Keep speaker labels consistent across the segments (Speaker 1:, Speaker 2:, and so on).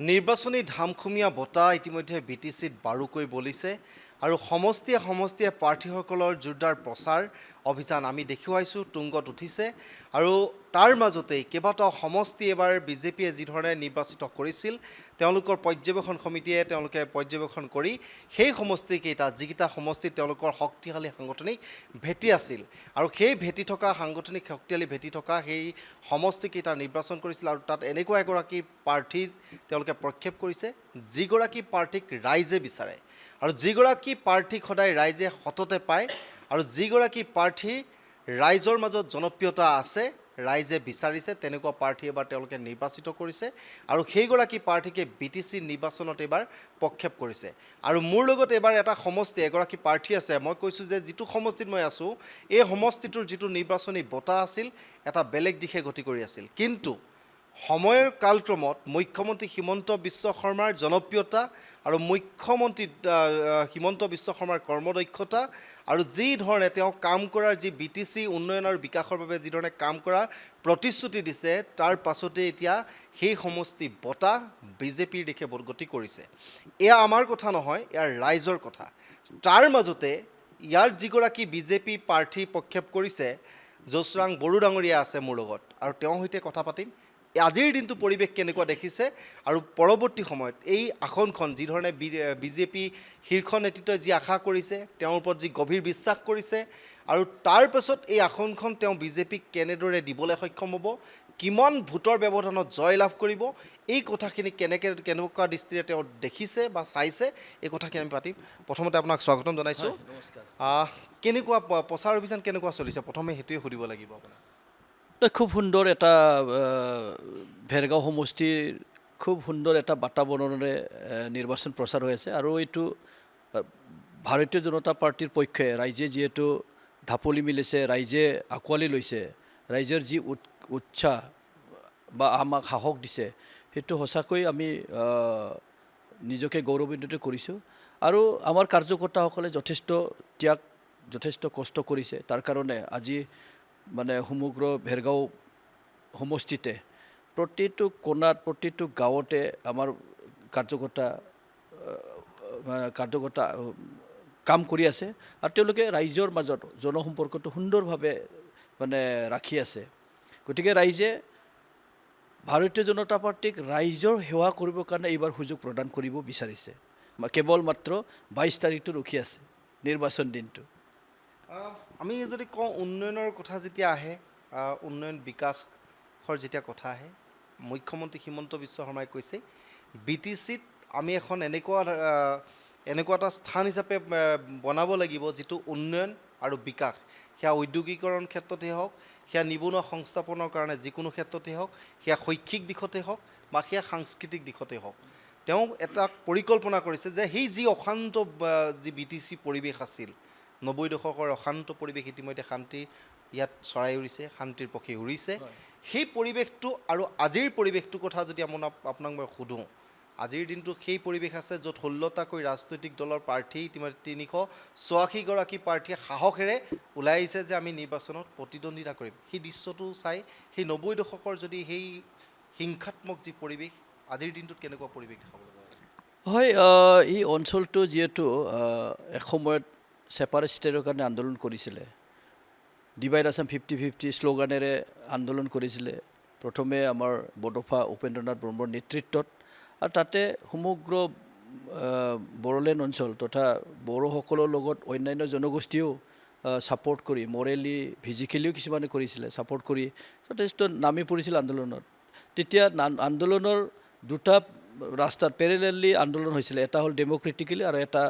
Speaker 1: নিৰ্বাচনী ধামখুমীয়া বতাহ ইতিমধ্যে বিটিচিত বাৰুকৈ বলিছে আৰু সমষ্টিয়ে প্ৰাৰ্থীসকলৰ জোৰদাৰ প্ৰচাৰ অভিযান আমি দেখুৱাইছোঁ তুংগত উঠিছে আৰু তাৰ মাজতেই কেইবাটাও সমষ্টি এবাৰ বিজেপিয়ে যি ধৰণে নিৰ্বাচিত কৰিছিল তেওঁলোকৰ পৰ্যবেক্ষণ সমিতিয়ে তেওঁলোকে পৰ্যবেক্ষণ কৰি সেই সমষ্টিকেইটা যিকেইটা সমষ্টিত তেওঁলোকৰ শক্তিশালী সাংগঠনিক ভেটি আছিল আৰু সেই ভেটি থকা সাংগঠনিক শক্তিশালী ভেটি থকা সেই সমষ্টিকেইটা নিৰ্বাচন কৰিছিল আৰু তাত এনেকুৱা এগৰাকী প্ৰাৰ্থী তেওঁলোকে প্ৰক্ষেপ কৰিছে যিগৰাকী প্ৰাৰ্থীক ৰাইজে বিচাৰে আৰু যিগৰাকী প্ৰাৰ্থীক সদায় ৰাইজে সততে পায় আৰু যিগৰাকী প্ৰাৰ্থী ৰাইজৰ মাজত জনপ্ৰিয়তা আছে ৰাইজে বিচাৰিছে তেনেকুৱা প্ৰাৰ্থী এবাৰ তেওঁলোকে নিৰ্বাচিত কৰিছে আৰু সেইগৰাকী প্ৰাৰ্থীকে বিটিচি নিৰ্বাচনত এবাৰ প্ৰক্ষেপ কৰিছে আৰু মোৰ লগত এবাৰ এটা সমষ্টি এগৰাকী প্ৰাৰ্থী আছে মই কৈছোঁ যে যিটো সমষ্টিত মই আছোঁ এই সমষ্টিটোৰ যিটো নিৰ্বাচনী বঁটা আছিল এটা বেলেগ দিশে গতি কৰি আছিল কিন্তু সময়ৰ কালক্ৰমত মুখ্যমন্ত্ৰী হিমন্ত বিশ্ব শৰ্মাৰ জনপ্ৰিয়তা আৰু মুখ্যমন্ত্ৰী হিমন্ত বিশ্ব শৰ্মাৰ কৰ্মদক্ষতা আৰু যি ধৰণে তেওঁ কাম কৰাৰ যি বিটিচি উন্নয়ন আৰু বিকাশৰ বাবে যি ধৰণে কাম কৰাৰ প্ৰতিশ্ৰুতি দিছে তাৰ পাছতে এতিয়া সেই সমষ্টি বঁটা বিজেপিৰ দিশে গতি কৰিছে এয়া আমাৰ কথা নহয় ইয়াৰ ৰাইজৰ কথা তাৰ মাজতে ইয়াৰ যিগৰাকী বিজেপি প্ৰাৰ্থী প্ৰক্ষেপ কৰিছে যশৰাং বড়ো ডাঙৰীয়া আছে মোৰ লগত আৰু তেওঁৰ সৈতে কথা পাতিম আজিৰ দিনটো পৰিৱেশ কেনেকুৱা দেখিছে আৰু পৰৱৰ্তী সময়ত এই আসনখন যি ধৰণে বিজেপি শীৰ্ষ নেতৃত্বই যি আশা কৰিছে তেওঁৰ ওপৰত যি গভীৰ বিশ্বাস কৰিছে আৰু তাৰ পাছত এই আসনখন তেওঁ বিজেপিক কেনেদৰে দিবলৈ সক্ষম হ'ব কিমান ভোটৰ ব্যৱধানত জয় লাভ কৰিব এই কথাখিনি কেনেকুৱা দৃষ্টিৰে তেওঁ দেখিছে বা চাইছে এই কথাখিনি আমি পাতিম প্ৰথমতে আপোনাক স্বাগতম জনাইছোঁ কেনেকুৱা প্ৰচাৰ অভিযান কেনেকুৱা চলিছে প্ৰথমে সেইটোৱে সুধিব লাগিব আপোনাক
Speaker 2: খুব সুন্দৰ এটা ভেৰগাঁও সমষ্টিৰ খুব সুন্দৰ এটা বাতাবৰণেৰে নিৰ্বাচন প্ৰচাৰ হৈ আছে আৰু এইটো ভাৰতীয় জনতা পাৰ্টীৰ পক্ষে ৰাইজে যিহেতু ঢাপলি মিলিছে ৰাইজে আঁকোৱালি লৈছে ৰাইজৰ যি উৎসাহ বা আমাক সাহস দিছে সেইটো সঁচাকৈ আমি নিজকে গৌৰৱান্বিত কৰিছোঁ আৰু আমাৰ কাৰ্যকৰ্তাসকলে যথেষ্ট ত্যাগ যথেষ্ট কষ্ট কৰিছে তাৰ কাৰণে আজি মানে সমগ্ৰ ভেৰগাঁও সমষ্টিতে প্ৰতিটো কোণাত প্ৰতিটো গাঁৱতে আমাৰ কাৰ্যকৰ্তা কাম কৰি আছে আৰু তেওঁলোকে ৰাইজৰ মাজত জনসম্পৰ্কটো সুন্দৰভাৱে মানে ৰাখি আছে গতিকে ৰাইজে ভাৰতীয় জনতা পাৰ্টীক ৰাইজৰ সেৱা কৰিবৰ কাৰণে এইবাৰ সুযোগ প্ৰদান কৰিব বিচাৰিছে কেৱল মাত্ৰ 22 তাৰিখটো ৰখি আছে নিৰ্বাচন দিনটো
Speaker 1: আমি যদি কওঁ উন্নয়নৰ কথা যেতিয়া আহে উন্নয়ন বিকাশৰ যেতিয়া কথা আহে মুখ্যমন্ত্ৰী হিমন্ত বিশ্ব শৰ্মাই কৈছে বিটিচিত আমি এখন এনেকুৱা এটা স্থান হিচাপে বনাব লাগিব যিটো উন্নয়ন আৰু বিকাশ সেয়া ঔদ্যোগিকৰণ ক্ষেত্ৰতেই হওক সেয়া নিবনুৱা সংস্থাপনৰ কাৰণে যিকোনো ক্ষেত্ৰতেই হওক সেয়া শৈক্ষিক দিশতেই হওক বা সেয়া সাংস্কৃতিক দিশতেই হওক তেওঁ এটা পৰিকল্পনা কৰিছে যে সেই যি অশান্ত যি বিটিচি পৰিৱেশ আছিল 90 দশকৰ অশান্ত পৰিৱেশ ইতিমধ্যে শান্তি ইয়াত চৰাই উৰিছে শান্তিৰ পক্ষী উৰিছে সেই পৰিৱেশটো আৰু আজিৰ পৰিৱেশটোৰ কথা যদি আপোনাক মই সোধোঁ আজিৰ দিনটো সেই পৰিৱেশ আছে য'ত 16টাকৈ ৰাজনৈতিক দলৰ প্ৰাৰ্থী ইতিমধ্যে 384গৰাকী প্ৰাৰ্থীয়ে সাহসেৰে ওলাই আহিছে যে আমি নিৰ্বাচনত প্ৰতিদ্বন্দ্বিতা কৰিম সেই দৃশ্যটো চাই সেই 90 দশকৰ যদি সেই হিংসাত্মক যি পৰিৱেশ আজিৰ দিনটোত কেনেকুৱা পৰিৱেশ দেখাব লগা
Speaker 2: হয় এই অঞ্চলটো যিহেতু এসময়ত ছেপাৰেট ষ্টেটৰ কাৰণে আন্দোলন কৰিছিলে ডিভাইড আছাম 50-50 শ্লোগানেৰে আন্দোলন কৰিছিলে প্ৰথমে আমাৰ বডোফা উপেন্দ্ৰনাথ ব্ৰহ্মৰ নেতৃত্বত আৰু তাতে সমগ্ৰ বড়োলেণ্ড অঞ্চল তথা বড়োসকলৰ লগত অন্যান্য জনগোষ্ঠীয়েও ছাপোৰ্ট কৰি মৰেলি ফিজিকেলিও কিছুমানে কৰিছিলে ছাপোৰ্ট কৰি যথেষ্ট নামি পৰিছিল আন্দোলনত তেতিয়া আন্দোলনৰ দুটা ৰাস্তাত পেৰেলেলি আন্দোলন হৈছিলে এটা হ'ল ডেম'ক্ৰেটিকেলি আৰু এটা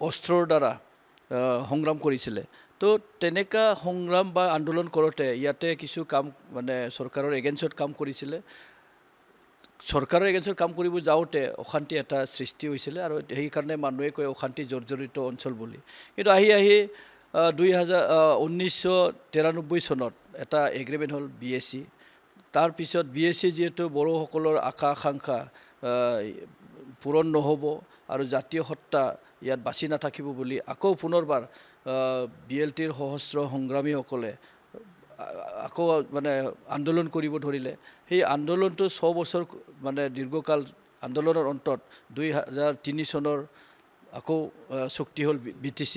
Speaker 2: অস্ত্ৰৰ দ্বাৰা সংগ্ৰাম কৰিছিলে তো তেনেকুৱা সংগ্ৰাম বা আন্দোলন কৰোঁতে ইয়াতে কিছু কাম মানে চৰকাৰৰ এগেইনষ্টত কাম কৰিছিলে চৰকাৰৰ এগেইনষ্টত কাম কৰিব যাওঁতে অশান্তি এটা সৃষ্টি হৈছিলে আৰু সেইকাৰণে মানুহে কয় অশান্তি জৰ্জৰিত অঞ্চল বুলি কিন্তু আহি 1993 চনত এটা এগ্ৰিমেণ্ট হ'ল BSc তাৰপিছত BSc যিহেতু বড়োসকলৰ আশা আকাংক্ষা পূৰণ নহ'ব আৰু জাতীয় সত্তা ইয়াত বাছি নাথাকিব বুলি আকৌ পুনৰবাৰ BLTৰ সহস্ৰ সংগ্ৰামীসকলে আকৌ মানে আন্দোলন কৰিব ধৰিলে। সেই আন্দোলনটো 6 বছৰ মানে দীৰ্ঘকাল আন্দোলনৰ অন্তত 2003 চনৰ আকৌ চুক্তি হ'ল BTC।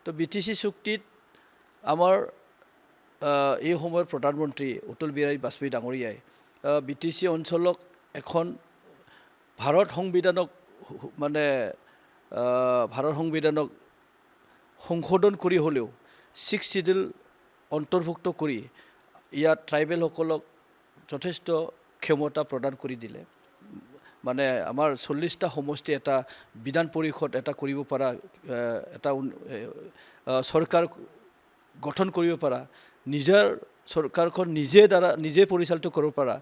Speaker 2: তো BTC চুক্তিত আমাৰ এই সময়ৰ প্ৰধানমন্ত্ৰী অটল বিহাৰী বাজপেয়ী ডাঙৰীয়াই BTC অঞ্চলক এখন ভাৰত সংবিধানক মানে ভাৰত সংবিধানক সংশোধন কৰি হ'লেও 6 শিডিউল অন্তৰ্ভুক্ত কৰি ইয়াত ট্ৰাইবেলসকলক যথেষ্ট ক্ষমতা প্ৰদান কৰি দিলে। মানে আমাৰ 40টা সমষ্টি এটা বিধান পৰিষদ এটা কৰিব পৰা এটা চৰকাৰ গঠন কৰিব পৰা নিজৰ চৰকাৰখন নিজে পৰিচালিত কৰিব পৰা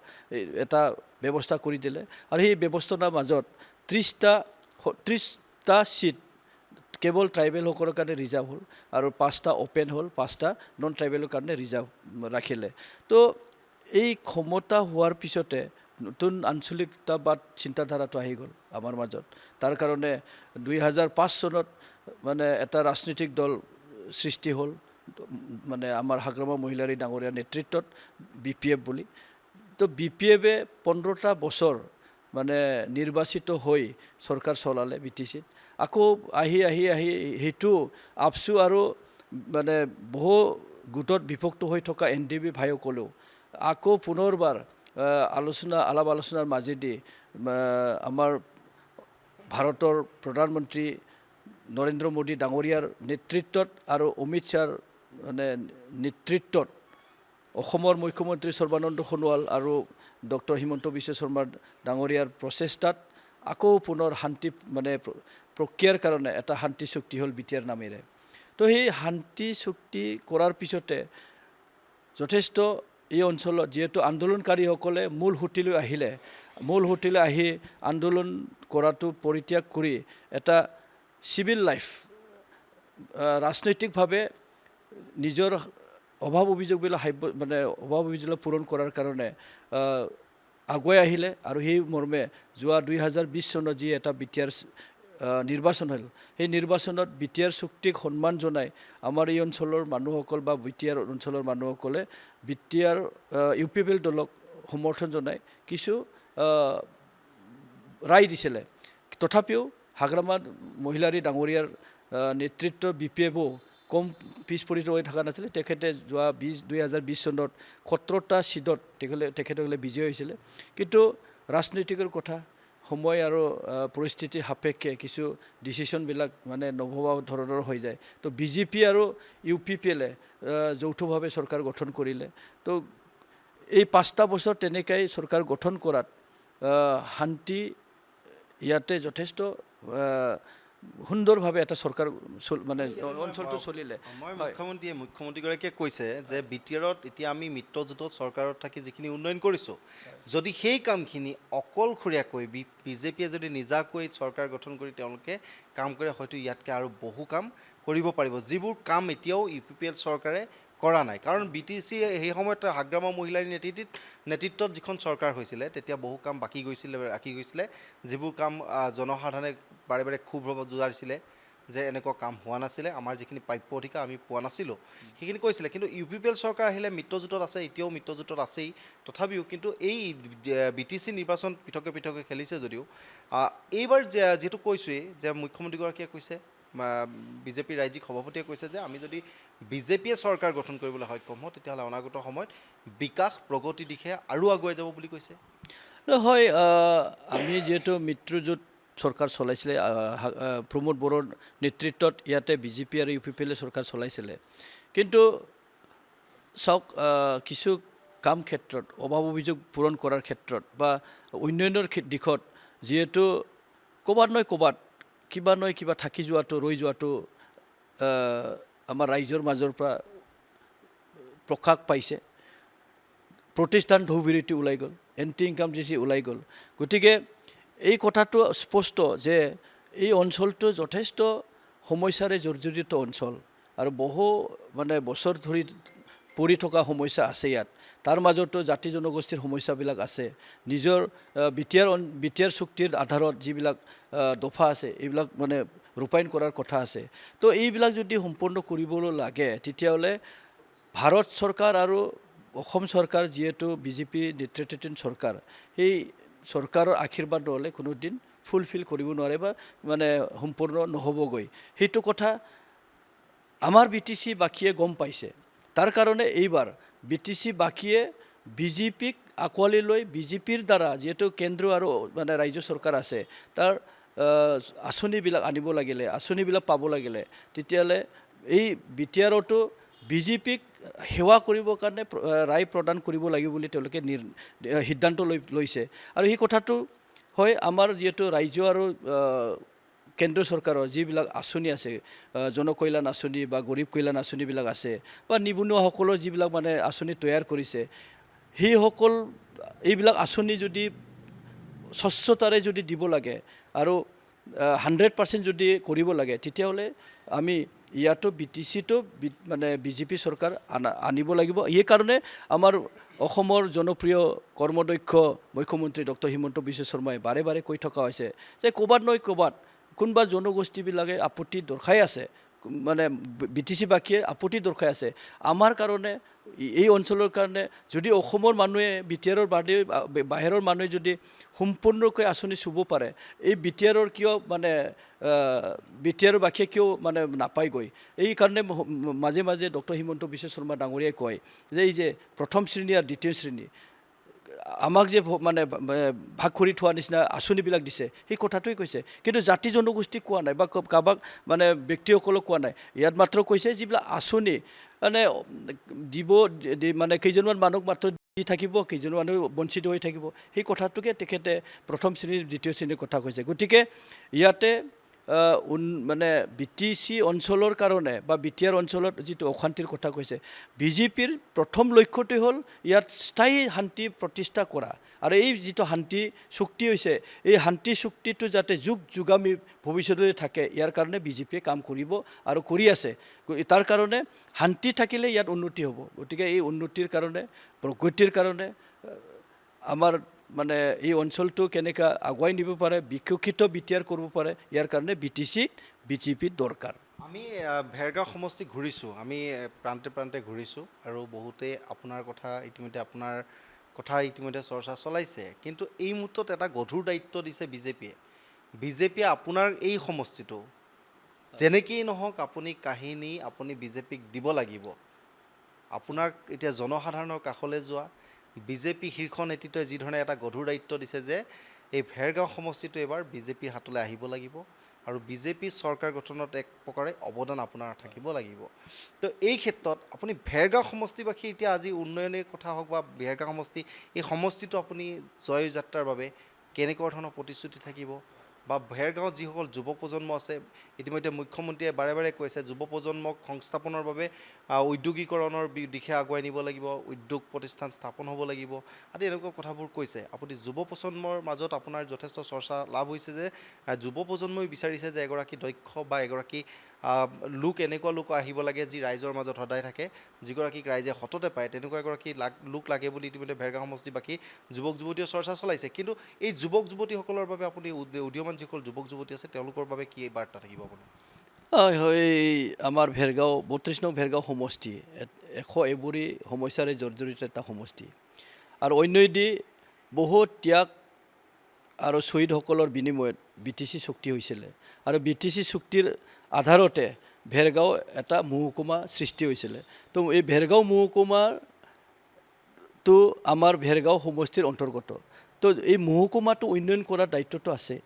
Speaker 2: এটা ব্যৱস্থা কৰি দিলে। আৰু সেই ব্যৱস্থাৰ মাজত 30টা চিট কেৱল ট্ৰাইবেলসকলৰ কাৰণে ৰিজাৰ্ভ হ'ল আৰু 5টা অ'পেন হ'ল, 5টা নন ট্ৰাইবেলৰ কাৰণে ৰিজাৰ্ভ ৰাখিলে। তো এই ক্ষমতা হোৱাৰ পিছতে নতুন আঞ্চলিকতাবাদ চিন্তাধাৰাটো আহি গ'ল আমাৰ মাজত। তাৰ কাৰণে 2005 চনত মানে এটা ৰাজনৈতিক দল সৃষ্টি হ'ল, মানে আমাৰ হাগ্ৰামা মহিলাৰী ডাঙৰীয়াৰ নেতৃত্বত BPF বুলি। তো BPFে 15টা বছৰ মানে নিৰ্বাচিত হৈ চৰকাৰ চলালে BTCত। আকৌ আহি সেইটো আপচু আৰু মানে বহু গোটত বিভক্ত হৈ থকা NDB ভাইসকলেও আকৌ পুনৰবাৰ আলাপ আলোচনাৰ মাজেদি আমাৰ ভাৰতৰ প্ৰধানমন্ত্ৰী নৰেন্দ্ৰ মোদী ডাঙৰীয়াৰ নেতৃত্বত আৰু অমিত শ্বাহৰ মানে নেতৃত্বত অসমৰ মুখ্যমন্ত্ৰী সৰ্বানন্দ সোণোৱাল আৰু ডক্টৰ হিমন্ত বিশ্ব শৰ্মা ডাঙৰীয়াৰ প্ৰচেষ্টাত আকৌ পুনৰ শান্তি মানে প্ৰক্ৰিয়াৰ কাৰণে এটা শান্তি চুক্তি হ'ল BTR নামেৰে। তো সেই শান্তি চুক্তি কৰাৰ পিছতে যথেষ্ট এই অঞ্চলত যিহেতু আন্দোলনকাৰীসকলে মূল সুঁতিলৈ আহি আন্দোলন কৰাটো পৰিত্যাগ কৰি এটা চিভিল লাইফ ৰাজনৈতিকভাৱে নিজৰ অভাৱ অভিযোগবিলাক পূৰণ কৰাৰ কাৰণে আগুৱাই আহিলে। আৰু সেই মৰ্মে যোৱা 2020 চনত যি এটা BTR নিৰ্বাচন হ'ল, সেই নিৰ্বাচনত BTR চুক্তিক সন্মান জনাই আমাৰ এই অঞ্চলৰ মানুহসকল বা BTR অঞ্চলৰ মানুহসকলে BTR UPPL দলক সমৰ্থন জনাই কিছু ৰায় দিছিলে। তথাপিও হাগ্ৰামা মহিলাৰী ডাঙৰীয়াৰ নেতৃত্বৰ BPFও কম পিছ পৰি ৰৈ থকা নাছিলে। তেখেতে যোৱা 2020 চনত 17টা চিটত তেখেতসকলে বিজয় হৈছিলে। কিন্তু ৰাজনৈতিকৰ কথা, সময় আৰু পৰিস্থিতি সাপেক্ষে কিছু ডিচিশ্যনবিলাক মানে নভবা ধৰণৰ হৈ যায়। তো BJP আৰু UPPLে যৌথভাৱে চৰকাৰ গঠন কৰিলে। তো এই 5টা বছৰ তেনেকৈ চৰকাৰ গঠন কৰাত শান্তি ইয়াতে যথেষ্ট সুন্দৰভাৱে এটা চৰকাৰ মানে অঞ্চলটো চলিলে।
Speaker 1: মুখ্যমন্ত্ৰীগৰাকীয়ে কৈছে যে BTRত এতিয়া আমি মিত্ৰজোঁটত চৰকাৰত থাকি যিখিনি উন্নয়ন কৰিছোঁ, যদি সেই কামখিনি অকলশৰীয়াকৈ BJPয়ে যদি নিজাকৈ চৰকাৰ গঠন কৰি তেওঁলোকে কাম কৰে, হয়তো ইয়াতকৈ আৰু বহু কাম কৰিব পাৰিব, যিবোৰ কাম এতিয়াও UPPL চৰকাৰে কৰা নাই। কাৰণ BTC সেই সময়ত হাগ্ৰামা মহিলাৰ নেতৃত্বত যিখন চৰকাৰ হৈছিলে তেতিয়া বহু কাম ৰাখি গৈছিলে, যিবোৰ কাম জনসাধাৰণে বাৰে বাৰে ক্ষোভ জোৰাইছিলে যে এনেকুৱা কাম হোৱা নাছিলে, আমাৰ যিখিনি প্ৰাপ্য অধিকাৰ আমি পোৱা নাছিলোঁ সেইখিনি কৈছিলে। কিন্তু UPPL চৰকাৰ আহিলে মিত্ৰজোঁটত আছে, এতিয়াও মিত্ৰজোঁটত আছেই। তথাপিও কিন্তু এই BTC নিৰ্বাচন পৃথকে খেলিছে যদিও এইবাৰ যিহেতু কৈছোঁৱেই যে মুখ্যমন্ত্ৰীগৰাকীয়ে কৈছে, BJP ৰাজ্যিক সভাপতিয়ে কৈছে যে আমি যদি BJPয়ে চৰকাৰ গঠন কৰিবলৈ সক্ষম হওঁ তেতিয়াহ'লে অনাগত সময়ত বিকাশ প্ৰগতি দিশে আৰু আগুৱাই যাব বুলি কৈছে।
Speaker 2: হয়, আমি যিহেতু মিত্ৰজোঁট চৰকাৰ চলাইছিলে, প্ৰমোদ বড়োৰ নেতৃত্বত ইয়াতে BJP আৰু UPPLে চৰকাৰ চলাইছিলে। কিন্তু চাওক, কিছু কাম ক্ষেত্ৰত অভাৱ অভিযোগ পূৰণ কৰাৰ ক্ষেত্ৰত বা উন্নয়নৰ দিশত যিহেতু ক'ৰবাত নহয় ক'ৰবাত কিবা থাকি যোৱাটো, ৰৈ যোৱাটো আমাৰ ৰাইজৰ মাজৰ পৰা প্ৰকাশ পাইছে। প্ৰতিষ্ঠান ঢৌ-বিৰিতি ওলাই গ'ল, এণ্টি ইনকামজেঞ্চি ওলাই গ'ল। গতিকে এই কথাটো স্পষ্ট যে এই অঞ্চলটো যথেষ্ট সমস্যাৰে জৰ্জৰিত অঞ্চল আৰু বহু মানে বছৰ ধৰি পৰি থকা সমস্যা আছে ইয়াত। তাৰ মাজতো জাতি জনগোষ্ঠীৰ সমস্যাবিলাক আছে। নিজৰ BTR চুক্তিৰ আধাৰত যিবিলাক দফা আছে এইবিলাক মানে ৰূপায়ণ কৰাৰ কথা আছে। তো এইবিলাক যদি সম্পূৰ্ণ কৰিবলৈ লাগে তেতিয়াহ'লে ভাৰত চৰকাৰ আৰু অসম চৰকাৰ যিহেতু বিজেপি নেতৃত্বাধীন চৰকাৰ, সেই চৰকাৰৰ আশীৰ্বাদ নহ'লে কোনোদিন ফুলফিল কৰিব নোৱাৰে বা মানে সম্পূৰ্ণ নহ'বগৈ। সেইটো কথা আমাৰ BTC বাসীয়ে গম পাইছে। তাৰ কাৰণে এইবাৰ BTC বাসীয়ে বিজেপিক আঁকোৱালি লৈ বিজেপিৰ দ্বাৰা যিহেতু কেন্দ্ৰ আৰু মানে ৰাজ্য চৰকাৰ আছে, তাৰ আঁচনিবিলাক আনিব লাগিলে, আঁচনিবিলাক পাব লাগিলে, তেতিয়াহ'লে এই BTRতো বিজেপিক সেৱা কৰিবৰ কাৰণে ৰায় প্ৰদান কৰিব লাগিব বুলি তেওঁলোকে সিদ্ধান্ত লৈছে। আৰু সেই কথাটো হয় আমাৰ যিহেতু ৰাজ্য আৰু কেন্দ্ৰ চৰকাৰৰ যিবিলাক আঁচনি আছে, জনকল্যাণ আঁচনি বা গৰীব কল্যাণ আঁচনিবিলাক আছে, বা নিবনুৱাসকলৰ যিবিলাক মানে আঁচনি তৈয়াৰ কৰিছে, সেইসকল এইবিলাক আঁচনি যদি স্বচ্ছতাৰে যদি দিব লাগে আৰু 100% যদি কৰিব লাগে, তেতিয়াহ'লে আমি ইয়াতো BTCতো মানে বিজেপি চৰকাৰ আনিব লাগিব। সেইকাৰণে আমাৰ অসমৰ জনপ্ৰিয় কৰ্মদক্ষ মুখ্যমন্ত্ৰী ডক্টৰ হিমন্ত বিশ্ব শৰ্মাই বাৰে বাৰে কৈ থকা হৈছে যে ক'ৰবাত নহয় ক'ৰবাত কোনোবা জনগোষ্ঠীবিলাকে আপত্তি দৰ্শাই আছে, মানে BTC বাসীয়ে আপত্তি দৰ্শাই আছে আমাৰ কাৰণে, এই অঞ্চলৰ কাৰণে। যদি অসমৰ মানুহে BTRৰ বাহিৰৰ মানুহে যদি সম্পূৰ্ণকৈ আঁচনি চুব পাৰে, এই BTRৰ কিয় মানে BTR বাসীয়ে কিয় মানে নাপায়গৈ? এই কাৰণে মাজে মাজে ডক্টৰ হিমন্ত বিশ্ব শৰ্মা ডাঙৰীয়াই কয় যে এই যে প্ৰথম শ্ৰেণী আৰু দ্বিতীয় শ্ৰেণী আমাক যে মানে ভাগ কৰি থোৱা নিচিনা আঁচনিবিলাক দিছে, সেই কথাটোৱে কৈছে। কিন্তু জাতি জনগোষ্ঠীক কোৱা নাই বা কাৰোবাক মানে ব্যক্তিসকলক কোৱা নাই। ইয়াত মাত্ৰ কৈছে যিবিলাক আঁচনি মানে দিব, মানে কেইজনমান মানুহক মাত্ৰ দি থাকিব, কেইজন মানুহ বঞ্চিত হৈ থাকিব, সেই কথাটোকে তেখেতে প্ৰথম শ্ৰেণীৰ দ্বিতীয় শ্ৰেণীৰ কথা কৈছে। গতিকে ইয়াতে মানে BTC অঞ্চলৰ কাৰণে বা BTR অঞ্চলত যিটো অশান্তিৰ কথা কৈছে, বিজেপিৰ প্ৰথম লক্ষ্যটোৱে হ'ল ইয়াত স্থায়ী শান্তি প্ৰতিষ্ঠা কৰা। আৰু এই যিটো শান্তি চুক্তি হৈছে, এই শান্তি চুক্তিটো যাতে যুগামী ভৱিষ্যতলৈ থাকে, ইয়াৰ কাৰণে বিজেপিয়ে কাম কৰিব আৰু কৰি আছে। তাৰ কাৰণে শান্তি থাকিলে ইয়াত উন্নতি হ'ব। গতিকে এই উন্নতিৰ কাৰণে, প্ৰগতিৰ কাৰণে আমাৰ মানে এই অঞ্চলটো কেনেকৈ আগুৱাই নিব পাৰে, বিকশিত BTR কৰিব পাৰে, ইয়াৰ কাৰণে বিজেপিৰ দৰকাৰ।
Speaker 1: আমি ভেৰগাঁও সমষ্টি ঘূৰিছোঁ, আমি প্ৰান্তে প্ৰান্তে ঘূৰিছোঁ আৰু বহুতেই আপোনাৰ কথা ইতিমধ্যে চৰ্চা চলাইছে। কিন্তু এই মুহূৰ্তত এটা গধুৰ দায়িত্ব দিছে বিজেপিয়ে আপোনাৰ এই সমষ্টিটো যেনেকেই নহওক আপুনি বিজেপিক দিব লাগিব। আপোনাক এতিয়া জনসাধাৰণৰ কাষলৈ যোৱা বিজেপি শীৰ্ষ নেতৃত্বই যিধৰণে এটা গধুৰ দায়িত্ব দিছে যে এই ভেৰগাঁও সমষ্টিটো এবাৰ বিজেপিৰ হাতলৈ আহিব লাগিব আৰু বিজেপি চৰকাৰ গঠনত এক প্ৰকাৰে অৱদান আপোনাৰ থাকিব লাগিব। তো এই ক্ষেত্ৰত আপুনি ভেৰগাঁও সমষ্টিবাসী এতিয়া আজি উন্নয়নৰ কথা হওক বা ভেৰগাঁও সমষ্টি, এই সমষ্টিটো আপুনি জয় যাত্ৰাৰ বাবে কেনেকুৱা ধৰণৰ প্ৰতিশ্ৰুতি থাকিব, বা ভেৰগাঁৱত যিসকল যুৱ প্ৰজন্ম আছে, ইতিমধ্যে মুখ্যমন্ত্ৰীয়ে বাৰে বাৰে কৈছে যুৱ প্ৰজন্মক সংস্থাপনৰ বাবে উদ্যোগীকৰণৰ দিশে আগুৱাই নিব লাগিব, উদ্যোগ প্ৰতিষ্ঠান স্থাপন হ'ব লাগিব আদি এনেকুৱা কথাবোৰ কৈছে। আপুনি যুৱ প্ৰজন্মৰ মাজত আপোনাৰ যথেষ্ট চৰ্চা লাভ হৈছে যে যুৱ প্ৰজন্মই বিচাৰিছে যে এগৰাকী দক্ষ বা এগৰাকী এনেকুৱা লোক আহিব লাগে যি ৰাইজৰ মাজত সদায় থাকে, যিগৰাকীক ৰাইজে সততে পায়, তেনেকুৱা এগৰাকী লোক লাগে বুলি ইতিমধ্যে ভেৰগাঁও সমষ্টিবাসী যুৱক যুৱতীয়ে চৰ্চা চলাইছে। কিন্তু এই যুৱক যুৱতীসকলৰ বাবে আপুনি উদীয়মান যিসকল যুৱক যুৱতী আছে তেওঁলোকৰ বাবে কি বাৰ্তা থাকিব আপোনাৰ?
Speaker 2: হয়, আমাৰ 32 নং ভেৰগাঁও সমষ্টি 101 সমস্যাৰে জৰ্জৰিত এটা সমষ্টি। আৰু অন্যদি বহুত ত্যাগ আৰু শ্বহীদসকলৰ বিনিময়ত BTC চুক্তি হৈছিলে। আৰু BTC চুক্তিৰ আধাৰতে ভেৰগাঁও এটা মহকুমা সৃষ্টি হৈছিলে। তো এই ভেৰগাঁও মহকুমাটো আমাৰ ভেৰগাঁও সমষ্টিৰ অন্তৰ্গত। তো এই মহকুমাটো উন্নয়ন কৰাৰ দায়িত্বটো আছে।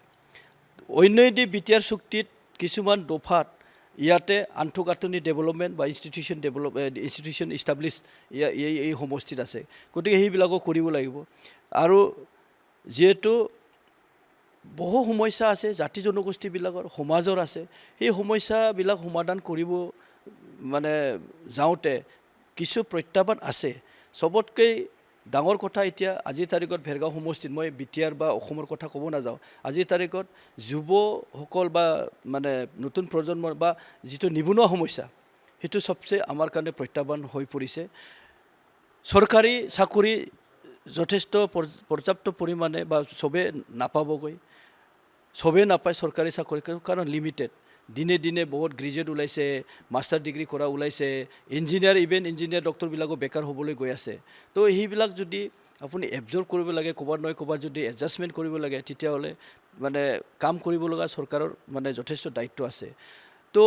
Speaker 2: অন্যদি BTR চুক্তিত কিছুমান দফাত ইয়াতে আন্তঃগাঁথনি ডেভেলপমেণ্ট বা ইনষ্টিটিউশ্যন ইষ্টাব্লিছ এই সমষ্টিত আছে। গতিকে সেইবিলাকো কৰিব লাগিব। আৰু যিহেতু বহু সমস্যা আছে, জাতি জনগোষ্ঠীবিলাকৰ সমাজৰ আছে, সেই সমস্যাবিলাক সমাধান কৰিব মানে যাওঁতে কিছু প্ৰত্যাহ্বান আছে। চবতকৈ ডাঙৰ কথা এতিয়া আজিৰ তাৰিখত ভেৰগাঁও সমষ্টিত, মই BTR বা অসমৰ কথা ক'ব নাযাওঁ, আজিৰ তাৰিখত যুৱসকল বা মানে নতুন প্ৰজন্মৰ বা যিটো নিবনুৱা সমস্যা, সেইটো চবচে আমাৰ কাৰণে প্ৰত্যাহ্বান হৈ পৰিছে। চৰকাৰী চাকৰি যথেষ্ট পৰ্যাপ্ত পৰিমাণে বা চবেই নাপাবগৈ, চবেই নাপায় চৰকাৰী চাকৰি, কাৰণ লিমিটেড। দিনে দিনে বহুত গ্ৰেজুৱেট ওলাইছে, মাষ্টাৰ ডিগ্ৰী কৰা ওলাইছে, ইঞ্জিনিয়াৰ ডক্টৰবিলাকো বেকাৰ হ'বলৈ গৈ আছে। তো সেইবিলাক যদি আপুনি এবজৰ্ভ কৰিব লাগে, ক'ৰবাত নহয় ক'ৰবাত যদি এডজাষ্টমেণ্ট কৰিব লাগে, তেতিয়াহ'লে মানে কাম কৰিব লগা চৰকাৰৰ মানে যথেষ্ট দায়িত্ব আছে। তো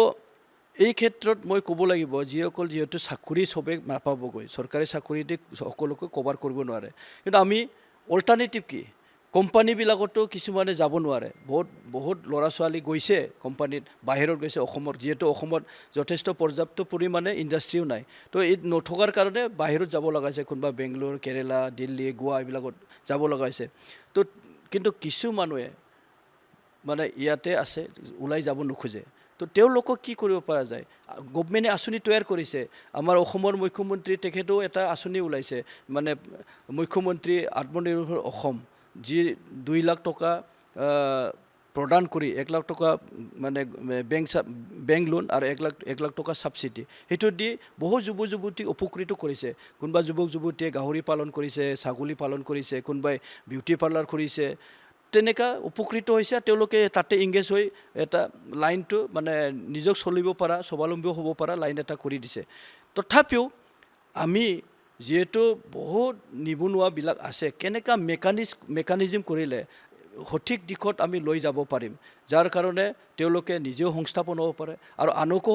Speaker 2: এই ক্ষেত্ৰত মই ক'ব লাগিব, যিসকল যিহেতু চাকৰি চবেই নাপাবগৈ, চৰকাৰী চাকৰি দি সকলোকে কভাৰ কৰিব নোৱাৰে, কিন্তু আমি অল্টাৰনেটিভ কি, কোম্পানীবিলাকতো কিছুমানে যাব নোৱাৰে, বহুত ল'ৰা ছোৱালী গৈছে কোম্পানীত, বাহিৰত গৈছে, অসমৰ যিহেতু অসমত যথেষ্ট পৰ্যাপ্ত পৰিমাণে ইণ্ডাষ্ট্ৰীও নাই। তো এই নথকাৰ কাৰণে বাহিৰত যাব লগা হৈছে, কোনোবা বেংগলোৰ, কেৰেলা, দিল্লী, গোৱা এইবিলাকত যাব লগা হৈছে। তো কিন্তু কিছু মানুহে মানে ইয়াতে আছে, ওলাই যাব নোখোজে। তো তেওঁলোকক কি কৰিব পৰা যায়? গভমেণ্টে আঁচনি তৈয়াৰ কৰিছে। আমাৰ অসমৰ মুখ্যমন্ত্ৰী তেখেতেও এটা আঁচনি ওলাইছে, মানে মুখ্যমন্ত্ৰী আত্মনিৰ্ভৰ অসম, যি 2 লাখ টকা প্ৰদান কৰি 1 লাখ টকা মানে বেংক লোন আৰু 1 লাখ টকা ছাবচিডি, সেইটো দি বহু যুৱতীক উপকৃত কৰিছে। কোনোবা যুৱতীয়ে গাহৰি পালন কৰিছে, ছাগলী পালন কৰিছে, কোনোবাই বিউটি পাৰ্লাৰ কৰিছে, তেনেকুৱা উপকৃত হৈছে। তেওঁলোকে তাতে ইংগেজ হৈ এটা লাইনটো মানে নিজক চলিব পৰা, স্বাৱলম্বী হ'ব পৰা লাইন এটা কৰি দিছে। তথাপিও আমি যিহেতু বহুত নিবনুৱাবিলাক আছে, কেনেকুৱা মেকানিজিম কৰিলে সঠিক দিশত আমি লৈ যাব পাৰিম, যাৰ কাৰণে তেওঁলোকে নিজেও সংস্থাপন হ'ব পাৰে আৰু আনকো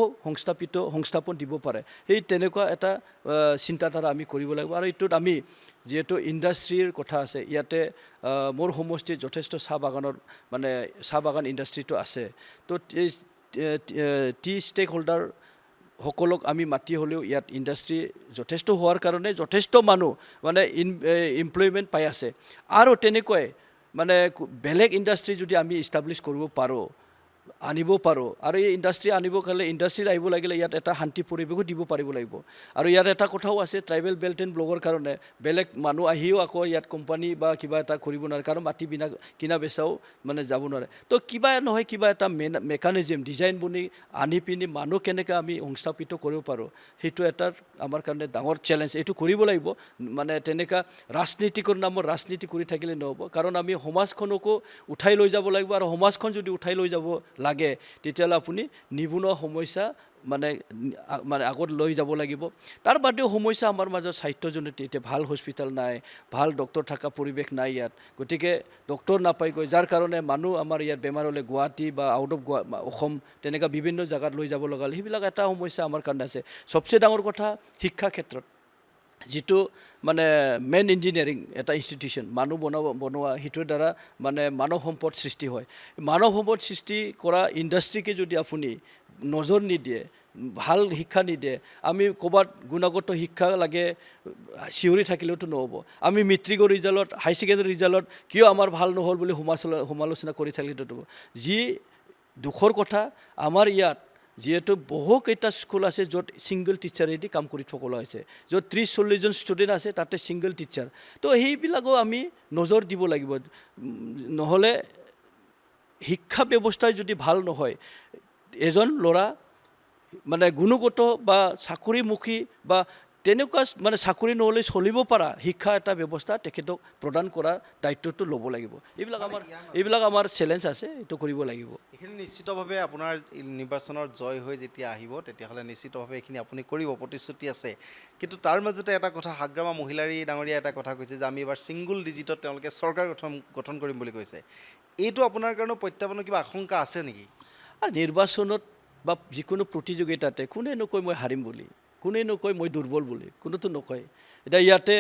Speaker 2: সংস্থাপন দিব পাৰে, সেই তেনেকুৱা এটা চিন্তাধাৰা আমি কৰিব লাগিব। আৰু এইটোত আমি যিহেতু ইণ্ডাষ্ট্ৰীৰ কথা আছে, ইয়াতে মোৰ সমষ্টিত যথেষ্ট চাহ বাগান ইণ্ডাষ্ট্ৰীটো আছে। তো টি ষ্টেক হোল্ডাৰ সকলক আমি মাতি হ'লেও ইয়াত ইণ্ডাষ্ট্ৰী যথেষ্ট হোৱাৰ কাৰণে যথেষ্ট মানুহ মানে এমপ্লয়মেণ্ট পাই আছে। আৰু তেনেকুৱাই মানে বেলেগ ইণ্ডাষ্ট্ৰী যদি আমি ইষ্টাব্লিছ কৰিব পাৰোঁ, আনিব পাৰোঁ, আৰু এই ইণ্ডাষ্ট্ৰী আনিবৰ কাৰণে ইণ্ডাষ্ট্ৰীত আহিব লাগিলে ইয়াত এটা শান্তি পৰিৱেশো দিব পাৰিব লাগিব। আৰু ইয়াত এটা কথাও আছে, ট্ৰাইবেল বেল্ট এণ্ড ব্লকৰ কাৰণে বেলেগ মানুহ আহিও আকৌ ইয়াত কোম্পানী বা কিবা এটা কৰিব নোৱাৰে, কাৰণ মাটি কিনা বেচাও মানে যাব নোৱাৰে। তো কিবা নহয় কিবা এটা মেকানিজিম ডিজাইন বনি আনি পিনি মানুহ কেনেকৈ আমি সংস্থাপিত কৰিব পাৰোঁ, সেইটো এটা আমাৰ কাৰণে ডাঙৰ চেলেঞ্জ। এইটো কৰিব লাগিব। মানে তেনেকুৱা ৰাজনীতিকৰ নামত ৰাজনীতি কৰি থাকিলে নহ'ব, কাৰণ আমি সমাজখনকো উঠাই লৈ যাব লাগিব। আৰু সমাজখন যদি উঠাই লৈ যাব লাগে, তেতিয়াহ'লে আপুনি নিবনুৱা সমস্যা মানে আগত লৈ যাব লাগিব। তাৰ বাদেও সমস্যা আমাৰ মাজত স্বাস্থ্যজনিত, এতিয়া ভাল হস্পিটেল নাই, ভাল ডক্টৰ থকা পৰিৱেশ নাই ইয়াত, গতিকে ডক্টৰ নাপায়গৈ, যাৰ কাৰণে মানুহ আমাৰ ইয়াত বেমাৰ হ'লে গুৱাহাটী বা আউট অফ অসম তেনেকুৱা বিভিন্ন জেগাত লৈ যাব লগা হ'লে, সেইবিলাক এটা সমস্যা আমাৰ কাৰণে আছে। চবচে ডাঙৰ কথা শিক্ষা ক্ষেত্ৰত, যিটো মানে মেইন ইঞ্জিনিয়াৰিং এটা ইনষ্টিটিউশ্যন মানুহ বনোৱা সেইটোৰ দ্বাৰা মানে মানৱ সম্পদ সৃষ্টি হয়। মানৱ সম্পদ সৃষ্টি কৰা ইণ্ডাষ্ট্ৰীকে যদি আপুনি নজৰ নিদিয়ে, ভাল শিক্ষা নিদিয়ে, আমি ক'ৰবাত গুণগত শিক্ষা লাগে চিঞৰি থাকিলেওতো নহ'ব। আমি মেট্ৰিকৰ ৰিজাল্টত, হাই ছেকেণ্ডেৰী ৰিজাল্টত কিয় আমাৰ ভাল নহ'ল বুলি সমালোচনা কৰি থাকিলেতো নহ'ব। যি দুখৰ কথা, আমাৰ ইয়াত যিহেতু বহুকেইটা স্কুল আছে য'ত ছিংগল টিচাৰেদি কাম কৰি থকা হৈছে, য'ত 30-40 জন ষ্টুডেণ্ট আছে, তাতে ছিংগল টিচাৰ। তো সেইবিলাকো আমি নজৰ দিব লাগিব। নহ'লে শিক্ষা ব্যৱস্থাই যদি ভাল নহয়, এজন ল'ৰা মানে গুণগত বা চাকৰিমুখী বা তেনেকুৱা মানে চাকৰি নহ'লে চলিব পৰা শিক্ষা এটা ব্যৱস্থা তেখেতক প্ৰদান কৰাৰ দায়িত্বটো ল'ব লাগিব। এইবিলাক আমাৰ চেলেঞ্জ আছে, এইটো কৰিব লাগিব।
Speaker 1: এইখিনি নিশ্চিতভাৱে আপোনাৰ নিৰ্বাচনৰ জয় হৈ যেতিয়া আহিব, তেতিয়াহ'লে নিশ্চিতভাৱে এইখিনি আপুনি কৰিব, প্ৰতিশ্ৰুতি আছে। কিন্তু তাৰ মাজতে এটা কথা, হাগ্ৰামা মহিলাৰী ডাঙৰীয়া এটা কথা কৈছে যে আমি এবাৰ ছিংগুল ডিজিটত তেওঁলোকে চৰকাৰ গঠন কৰিম বুলি কৈছে। এইটো আপোনাৰ কাৰণেও প্ৰত্যাহ্বানৰ কিবা আশংকা আছে নেকি?
Speaker 2: আৰু নিৰ্বাচনত বা যিকোনো প্ৰতিযোগিতাতে কোনে নকয় মই হাৰিম বুলি, কোনে নকয় মই দুৰ্বল বুলি, কোনোতো নকয়। এতিয়া ইয়াতে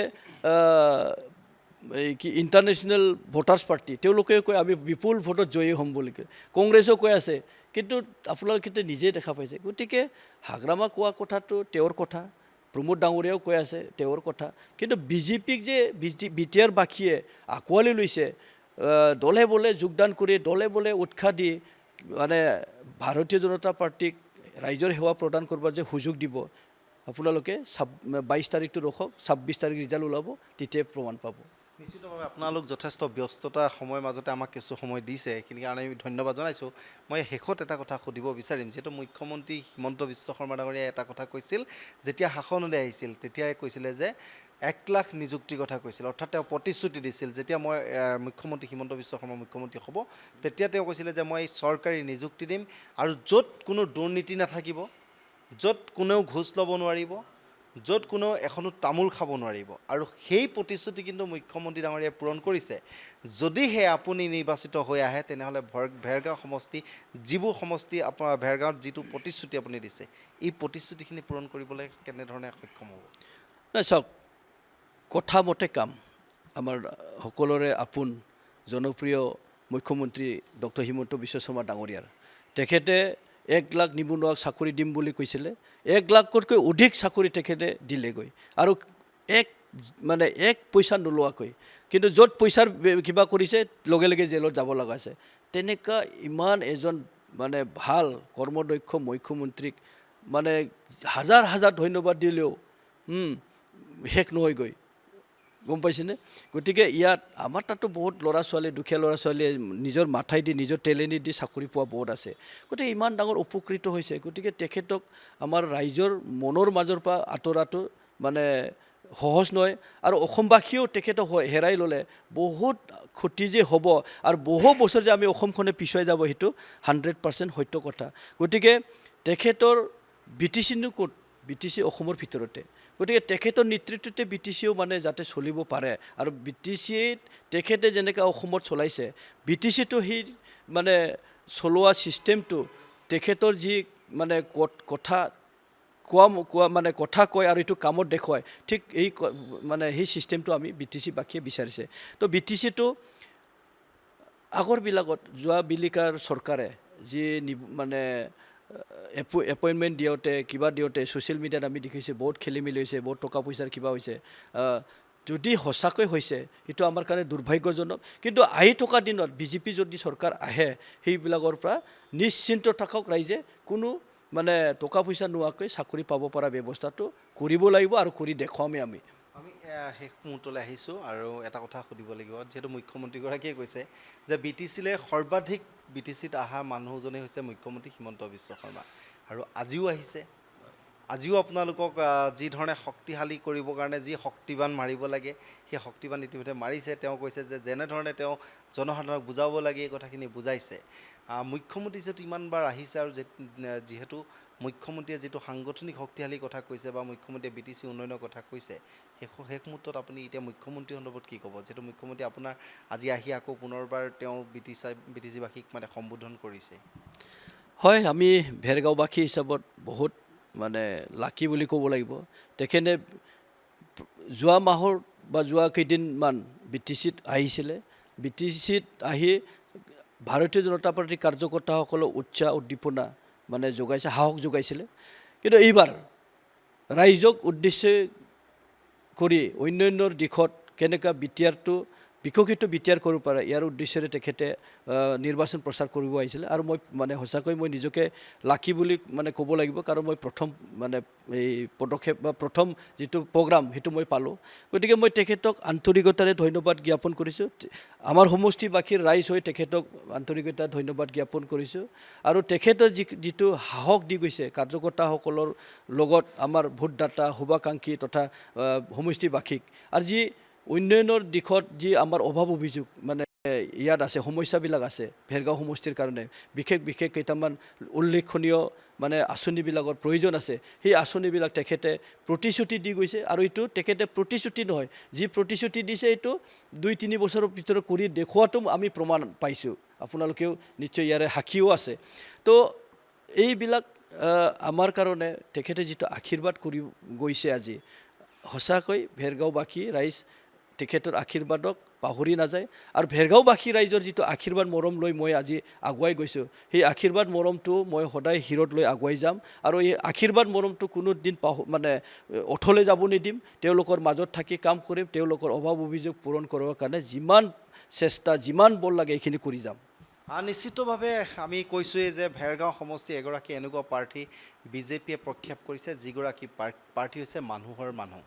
Speaker 2: এই কি ইণ্টাৰনেশ্যনেল ভোটাৰ্ছ পাৰ্টি, তেওঁলোকে কয় আমি বিপুল ভোটত জয়ী হ'ম বুলি কয়, কংগ্ৰেছেও কৈ আছে, কিন্তু আপোনালোকে নিজেই দেখা পাইছে। গতিকে হাগ্ৰামা কোৱা কথাটো তেওঁৰ কথা, প্ৰমোদ ডাঙৰীয়াও কৈ আছে তেওঁৰ কথা, কিন্তু বিজেপিক যে বিটিআৰ বাসীয়ে আঁকোৱালি লৈছে, দলে বলে যোগদান কৰি, দলে বলে উৎসাহ দি মানে ভাৰতীয় জনতা পাৰ্টিক ৰাইজৰ সেৱা প্ৰদান কৰিবৰ যে সুযোগ দিব, আপোনালোকে 22 তাৰিখটো ৰখক, 26 তাৰিখ ৰিজাল্ট ওলাব, তেতিয়াই প্ৰমাণ পাব।
Speaker 1: নিশ্চিতভাৱে আপোনালোক যথেষ্ট ব্যস্ততাৰ সময়ৰ মাজতে আমাক কিছু সময় দিছে, সেইখিনি কাৰণে আমি ধন্যবাদ জনাইছোঁ। মই শেষত এটা কথা সুধিব বিচাৰিম, যিহেতু মুখ্যমন্ত্ৰী হিমন্ত বিশ্ব শৰ্মা ডাঙৰীয়াই এটা কথা কৈছিল, যেতিয়া শাসনলৈ আহিছিল তেতিয়াই কৈছিলে যে 1 লাখ নিযুক্তিৰ কথা কৈছিল অৰ্থাৎ তেওঁ প্ৰতিশ্ৰুতি দিছিল যেতিয়া মই মুখ্যমন্ত্ৰী হিমন্ত বিশ্ব শৰ্মা মুখ্যমন্ত্ৰী হ'ব তেতিয়া তেওঁ কৈছিলে যে মই চৰকাৰী নিযুক্তি দিম আৰু য'ত কোনো দুৰ্নীতি নাথাকিব য'ত কোনেও ঘোষ ল'ব নোৱাৰিব য'ত কোনো এখনো তামোল খাব নোৱাৰিব আৰু সেই প্ৰতিশ্ৰুতি কিন্তু মুখ্যমন্ত্ৰী ডাঙৰীয়াই পূৰণ কৰিছে যদিহে আপুনি নিৰ্বাচিত হৈ আহে তেনেহ'লে ভেৰগাঁও সমষ্টি যিবোৰ সমষ্টি আপোনাৰ ভেৰগাঁৱত যিটো প্ৰতিশ্ৰুতি আপুনি দিছে এই প্ৰতিশ্ৰুতিখিনি পূৰণ কৰিবলৈ কেনেধৰণে সক্ষম হ'ব
Speaker 2: নাই চাওক কথা মতে কাম আমাৰ সকলোৰে আপোন জনপ্ৰিয় মুখ্যমন্ত্ৰী ডক্টৰ হিমন্ত বিশ্ব শৰ্মা ডাঙৰীয়াৰ তেখেতে 1 লাখ নিবনুৱাক চাকৰি দিম বুলি কৈছিলে 1 লাখতকৈ অধিক চাকৰি তেখেতে দিলেগৈ আৰু এক পইচা নোলোৱাকৈ কিন্তু য'ত পইচাৰ কিবা কৰিছে লগে লগে জেলত যাব লগা আছে তেনেকুৱা ইমান এজন মানে ভাল কৰ্মদক্ষ মুখ্যমন্ত্ৰীক মানে হাজাৰ হাজাৰ ধন্যবাদ দিলেও শেষ নহয়গৈ গম পাইছেনে গতিকে ইয়াত আমাৰ তাতো বহুত ল'ৰা ছোৱালী দুখীয়া ল'ৰা ছোৱালীয়ে নিজৰ মাথাই দি নিজৰ টেলেণ্ট দি চাকৰি পোৱা বহুত আছে গতিকে ইমান ডাঙৰ উপকৃত হৈছে গতিকে তেখেতক আমাৰ ৰাইজৰ মনৰ মাজৰ পৰা আঁতৰাটো মানে সহজ নহয় আৰু অসমবাসীয়েও তেখেতক হেৰাই ল'লে বহুত ক্ষতি যে হ'ব আৰু বহু বছৰ যে আমি অসমখনে পিছুৱাই যাব সেইটো 100% সত্য কথা গতিকে তেখেতৰ BTCনো ক'ত BTC অসমৰ ভিতৰতে গতিকে তেখেতৰ নেতৃত্বতে BTCও মানে যাতে চলিব পাৰে আৰু BTCত তেখেতে যেনেকৈ অসমত চলাইছে BTCটো সেই মানে চলোৱা ছিষ্টেমটো তেখেতৰ যি মানে কথা মানে কথা কয় আৰু এইটো কামত দেখুৱায় ঠিক এই মানে সেই ছিষ্টেমটো আমি BTC বাকীয়ে বিচাৰিছে তো BTCটো আগৰবিলাকত যোৱা বিলিকাৰ চৰকাৰে যি মানে এপইণ্টমেণ্ট দিওঁতে কিবা দিওঁতে ছ'চিয়েল মিডিয়াত আমি দেখিছোঁ বহুত খেলি মেলি হৈছে বহুত টকা পইচাৰ কিবা হৈছে যদি সঁচাকৈ হৈছে সেইটো আমাৰ কাৰণে দুৰ্ভাগ্যজনক কিন্তু আহি থকা দিনত বিজেপি যদি চৰকাৰ আহে সেইবিলাকৰ পৰা নিশ্চিন্ত থাকক ৰাইজে কোনো মানে টকা পইচা নোহোৱাকৈ চাকৰি পাব পৰা ব্যৱস্থাটো কৰিব লাগিব আৰু কৰি দেখুৱামেই আমি
Speaker 1: শেষ মুহূৰ্তলৈ আহিছোঁ আৰু এটা কথা সুধিব লাগিব যিহেতু মুখ্যমন্ত্ৰীগৰাকীয়ে কৈছে যে BTCলৈ সৰ্বাধিক BTCত অহা মানুহজনেই হৈছে মুখ্যমন্ত্ৰী হিমন্ত বিশ্ব শৰ্মা আৰু আজিও আহিছে আজিও আপোনালোকক যি ধৰণে শক্তিশালী কৰিবৰ কাৰণে যি শক্তিবান মাৰিব লাগে সেই শক্তিবান ইতিমধ্যে মাৰিছে তেওঁ কৈছে যে যেনেধৰণে তেওঁ জনসাধাৰণক বুজাব লাগে এই কথাখিনি বুজাইছে মুখ্যমন্ত্ৰী যিহেতু ইমানবাৰ আহিছে আৰু যিহেতু মুখ্যমন্ত্ৰীয়ে যিটো সাংগঠনিক শক্তিশালী কথা কৈছে বা মুখ্যমন্ত্ৰীয়ে BTC উন্নয়নৰ কথা কৈছে শেষ মুহূৰ্তত আপুনি এতিয়া মুখ্যমন্ত্ৰী সন্দৰ্ভত কি ক'ব যিহেতু মুখ্যমন্ত্ৰী আপোনাৰ আজি আহি আকৌ পুনৰবাৰ তেওঁ BTCবাসীক মানে সম্বোধন কৰিছে
Speaker 2: হয় আমি ভেৰগাঁওবাসী হিচাপত বহুত মানে লাকি বুলি ক'ব লাগিব তেখেতে যোৱা মাহৰ বা যোৱা কেইদিনমান BTCত আহিছিলে BTCত আহি ভাৰতীয় জনতা পাৰ্টীৰ কাৰ্যকৰ্তাসকলক উৎসাহ উদ্দীপনা মানে যোগাইছে সাহস যোগাইছিলে কিন্তু এইবাৰ ৰাইজক উদ্দেশ্য কৰি অন্যান্যৰ দিশত কেনেকুৱা বিকশিত BTR কৰিব পাৰে ইয়াৰ উদ্দেশ্যৰে তেখেতে নিৰ্বাচন প্ৰচাৰ কৰিব আহিছিলে আৰু মই মানে সঁচাকৈ মই নিজকে লাকি বুলি মানে ক'ব লাগিব কাৰণ মই প্ৰথম মানে এই পদক্ষেপ বা প্ৰথম যিটো প্ৰগ্ৰাম সেইটো মই পালোঁ গতিকে মই তেখেতক আন্তৰিকতাৰে ধন্যবাদ জ্ঞাপন কৰিছোঁ আমাৰ সমষ্টিবাসীৰ ৰাইজ হৈ তেখেতক আন্তৰিকতাৰে ধন্যবাদ জ্ঞাপন কৰিছোঁ আৰু তেখেতৰ যিটো সাহস দি গৈছে কাৰ্যকৰ্তাসকলৰ লগত আমাৰ ভোটদাতা শুভাকাংক্ষী তথা সমষ্টিবাসীক আৰু যি উন্নয়নৰ দিশত যি আমাৰ অভাৱ অভিযোগ মানে ইয়াত আছে সমস্যাবিলাক আছে ভেৰগাঁও সমষ্টিৰ কাৰণে বিশেষ কেইটামান উল্লেখনীয় মানে আঁচনিবিলাকৰ প্ৰয়োজন আছে সেই আঁচনিবিলাক তেখেতে প্ৰতিশ্ৰুতি দি গৈছে আৰু এইটো তেখেতে প্ৰতিশ্ৰুতি নহয় যি প্ৰতিশ্ৰুতি দিছে এইটো 2-3 বছৰৰ ভিতৰত কৰি দেখুৱাটো আমি প্ৰমাণ পাইছোঁ আপোনালোকেও নিশ্চয় ইয়াৰে সাক্ষীও আছে তো এইবিলাক আমাৰ কাৰণে তেখেতে যিটো আশীৰ্বাদ কৰি গৈছে আজি সঁচাকৈ ভেৰগাঁওবাসী ৰাইজ তেখেতৰ আশীৰ্বাদক পাহৰি নাযায় আৰু ভেৰগাঁওবাসী ৰাইজৰ যিটো আশীৰ্বাদ মৰম লৈ মই আজি আগুৱাই গৈছোঁ সেই আশীৰ্বাদ মৰমটো মই সদায় শিৰত লৈ আগুৱাই যাম আৰু এই আশীৰ্বাদ মৰমটো কোনো দিন মানে অথলে যাব নিদিম তেওঁলোকৰ মাজত থাকি কাম কৰিম তেওঁলোকৰ অভাৱ অভিযোগ পূৰণ কৰাৰ কাৰণে যিমান চেষ্টা যিমান বল লাগে এইখিনি কৰি যাম
Speaker 1: নিশ্চিতভাৱে আমি কৈছোঁৱেই যে ভেৰগাঁও সমষ্টি এগৰাকী এনেকুৱা প্ৰাৰ্থী বিজেপিয়ে প্ৰক্ষেপ কৰিছে যিগৰাকী প্ৰাৰ্থী হৈছে মানুহৰ মানুহ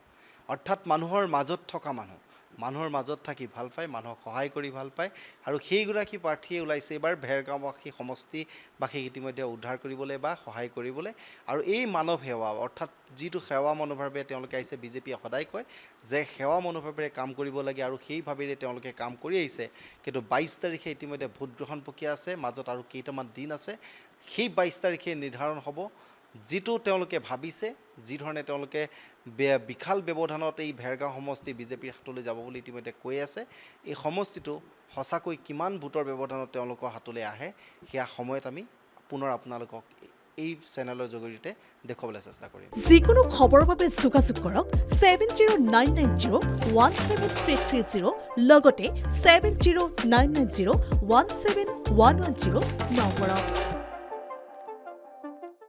Speaker 1: অৰ্থাৎ মানুহৰ মাজত থকা মানুহ মানুহৰ মাজত থাকি ভাল পায়, মানুহক সহায় কৰি ভাল পায় আৰু সেইগৰাকী প্ৰাৰ্থীয়ে ওলাইছে এইবাৰ ভেৰগাঁওবাসী সমষ্টিবাসীক ইতিমধ্যে উদ্ধাৰ কৰিবলৈ বা সহায় কৰিবলৈ। আৰু এই মানৱ সেৱা অৰ্থাৎ যিটো সেৱা মনোভাৱেৰে তেওঁলোকে আহিছে, বিজেপিয়ে সদায় কয় যে সেৱা মনোভাৱেৰে কাম কৰিব লাগে আৰু সেই ভাৱেৰে তেওঁলোকে কাম কৰি আহিছে। কিন্তু 22 তাৰিখে ইতিমধ্যে ভোট গ্ৰহণ প্ৰক্ৰিয়া আছে, মাজত আৰু কেইটামান দিন আছে। সেই 22 তাৰিখে নিৰ্ধাৰণ হ'ব যিটো তেওঁলোকে ভাবিছে, যি ধৰণে তেওঁলোকে বিশাল ব্যৱধানত এই ভেৰগাঁও সমষ্টি বিজেপিৰ হাতলৈ যাব বুলি ইতিমধ্যে কৈ আছে। এই সমষ্টিটো সঁচাকৈ কিমান ভোটৰ ব্যৱধানত তেওঁলোকৰ হাতলৈ আহে সেয়া সময়ত আমি পুনৰ আপোনালোকক এই চেনেলৰ জৰিয়তে দেখুৱাবলৈ চেষ্টা কৰিম।
Speaker 3: যিকোনো খবৰৰ বাবে যোগাযোগ কৰক 7099017330 লগতে 7099017110 নম্বৰত।